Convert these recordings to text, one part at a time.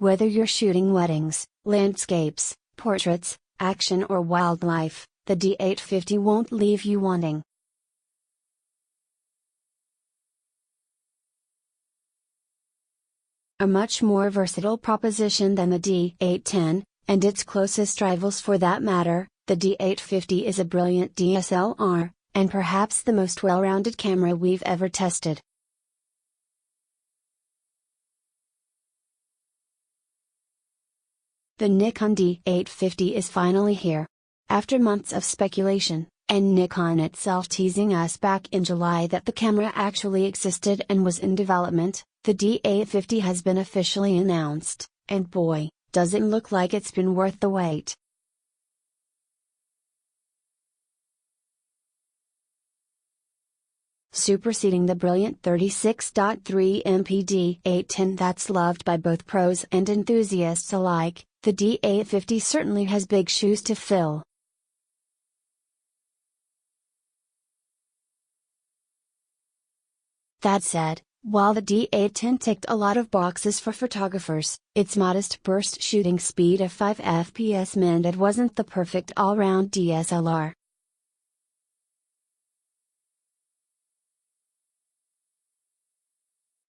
Whether you're shooting weddings, landscapes, portraits, action or wildlife, the D850 won't leave you wanting. A much more versatile proposition than the D810, and its closest rivals for that matter, the D850 is a brilliant DSLR, and perhaps the most well-rounded camera we've ever tested. The Nikon D850 is finally here. After months of speculation, and Nikon itself teasing us back in July that the camera actually existed and was in development, the D850 has been officially announced, and boy, does it look like it's been worth the wait. Superseding the brilliant 36.3 MP D810 that's loved by both pros and enthusiasts alike, the D850 certainly has big shoes to fill. That said, while the D810 ticked a lot of boxes for photographers, its modest burst shooting speed of 5 FPS meant it wasn't the perfect all-round DSLR.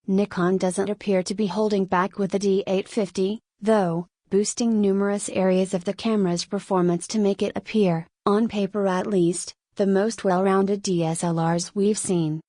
Nikon doesn't appear to be holding back with the D850, though, boosting numerous areas of the camera's performance to make it appear, on paper at least, the most well-rounded DSLRs we've seen.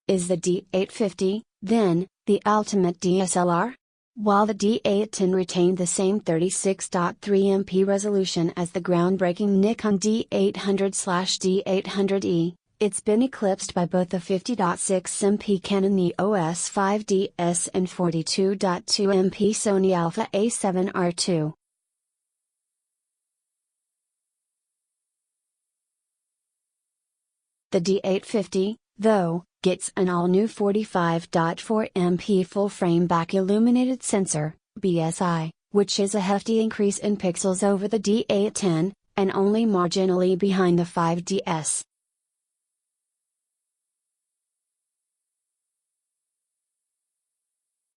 Is the D850, then, the ultimate DSLR? While the D810 retained the same 36.3 MP resolution as the groundbreaking Nikon D800/D800E, it's been eclipsed by both the 50.6 MP Canon EOS 5DS and 42.2 MP Sony Alpha A7R II. The D850, though, gets an all-new 45.4 MP full-frame back-illuminated sensor, BSI, which is a hefty increase in pixels over the D810, and only marginally behind the 5DS.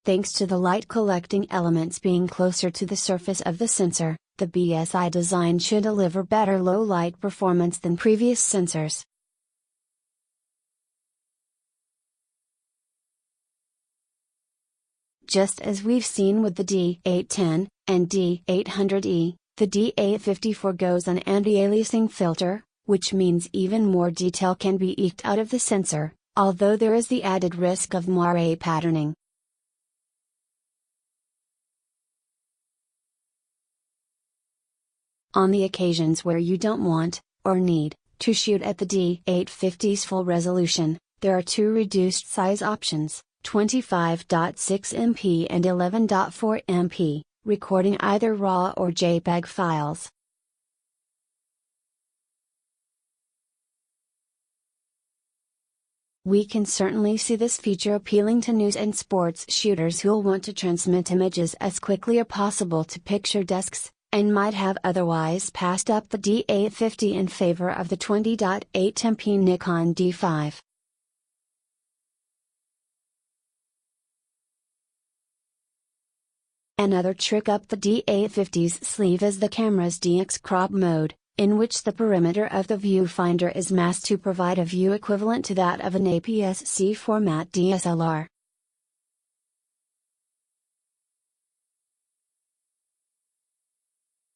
Thanks to the light collecting elements being closer to the surface of the sensor, the BSI design should deliver better low-light performance than previous sensors. Just as we've seen with the D810 and D800E, the D850 forgoes an anti-aliasing filter, which means even more detail can be eked out of the sensor, although there is the added risk of moiré patterning. On the occasions where you don't want, or need, to shoot at the D850's full resolution, there are two reduced size options, 25.6 MP and 11.4 MP, recording either RAW or JPEG files. We can certainly see this feature appealing to news and sports shooters who'll want to transmit images as quickly as possible to picture desks, and might have otherwise passed up the D850 in favor of the 20.8 MP Nikon D5. Another trick up the D850's sleeve is the camera's DX crop mode, in which the perimeter of the viewfinder is masked to provide a view equivalent to that of an APS-C-format DSLR.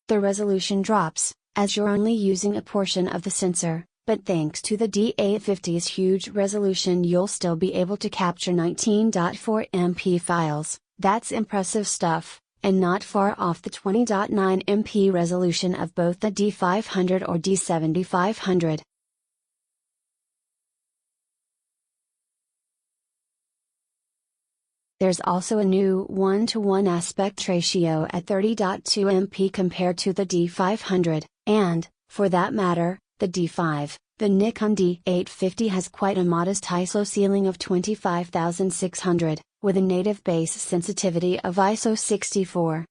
The resolution drops, as you're only using a portion of the sensor, but thanks to the D850's huge resolution you'll still be able to capture 19.4 MP files. That's impressive stuff, and not far off the 20.9 MP resolution of both the D500 or D7500. There's also a new 1:1 aspect ratio at 30.2 MP compared to the D500, and, for that matter, the D5. The Nikon D850 has quite a modest ISO ceiling of 25,600, with a native base sensitivity of ISO 64.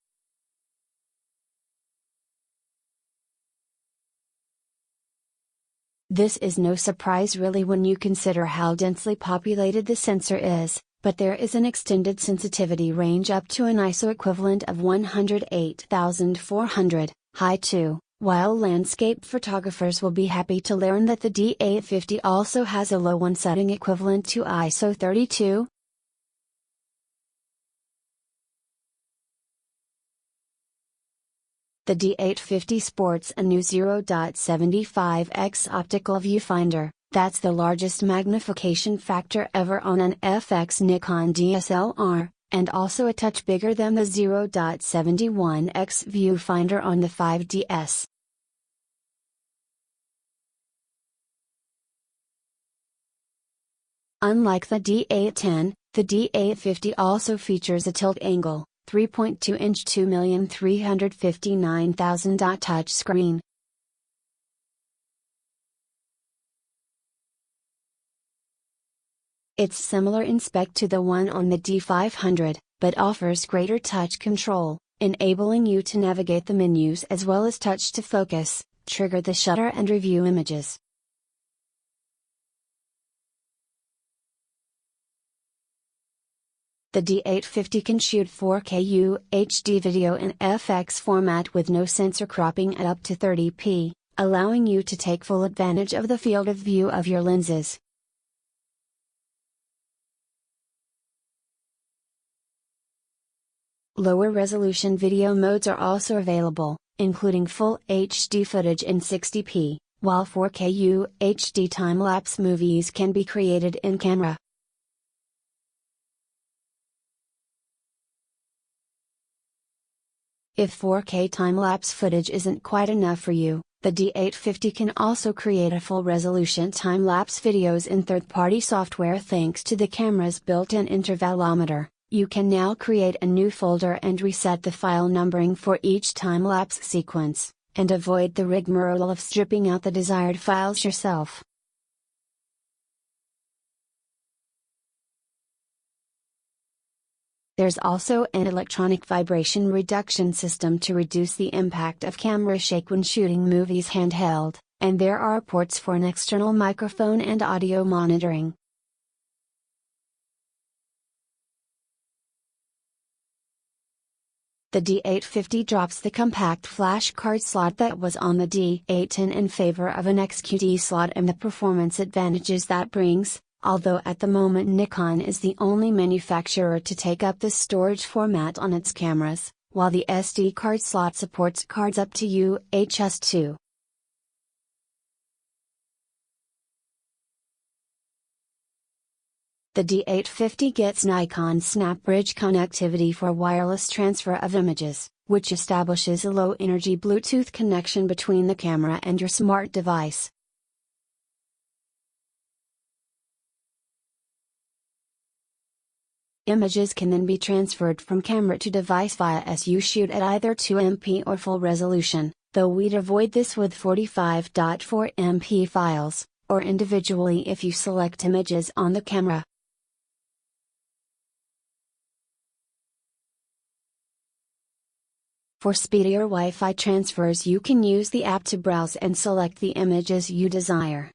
This is no surprise really when you consider how densely populated the sensor is, but there is an extended sensitivity range up to an ISO equivalent of 108,400, high too, while landscape photographers will be happy to learn that the D850 also has a low one setting equivalent to ISO 32. The D850 sports a new 0.75x optical viewfinder. That's the largest magnification factor ever on an FX Nikon DSLR, and also a touch bigger than the 0.71x viewfinder on the 5DS. Unlike the D810, the D850 also features a tilt angle, 3.2-inch 2,359,000 touchscreen. It's similar in spec to the one on the D500, but offers greater touch control, enabling you to navigate the menus as well as touch to focus, trigger the shutter and review images. The D850 can shoot 4K UHD video in FX format with no sensor cropping at up to 30p, allowing you to take full advantage of the field of view of your lenses. Lower resolution video modes are also available, including full HD footage in 60p, while 4K UHD time-lapse movies can be created in camera. If 4K time-lapse footage isn't quite enough for you, the D850 can also create a full-resolution time-lapse videos in third-party software thanks to the camera's built-in intervalometer. You can now create a new folder and reset the file numbering for each time-lapse sequence, and avoid the rigmarole of stripping out the desired files yourself. There's also an electronic vibration reduction system to reduce the impact of camera shake when shooting movies handheld, and there are ports for an external microphone and audio monitoring. The D850 drops the compact flash card slot that was on the D810 in favor of an eked slot and the performance advantages that brings, although at the moment Nikon is the only manufacturer to take up this storage format on its cameras, while the SD card slot supports cards up to UHS-2. The D850 gets Nikon SnapBridge connectivity for wireless transfer of images, which establishes a low-energy Bluetooth connection between the camera and your smart device. Images can then be transferred from camera to device via as you shoot at either 2MP or full resolution, though we'd avoid this with 45.4MP files, or individually if you select images on the camera. For speedier Wi-Fi transfers you can use the app to browse and select the images you desire.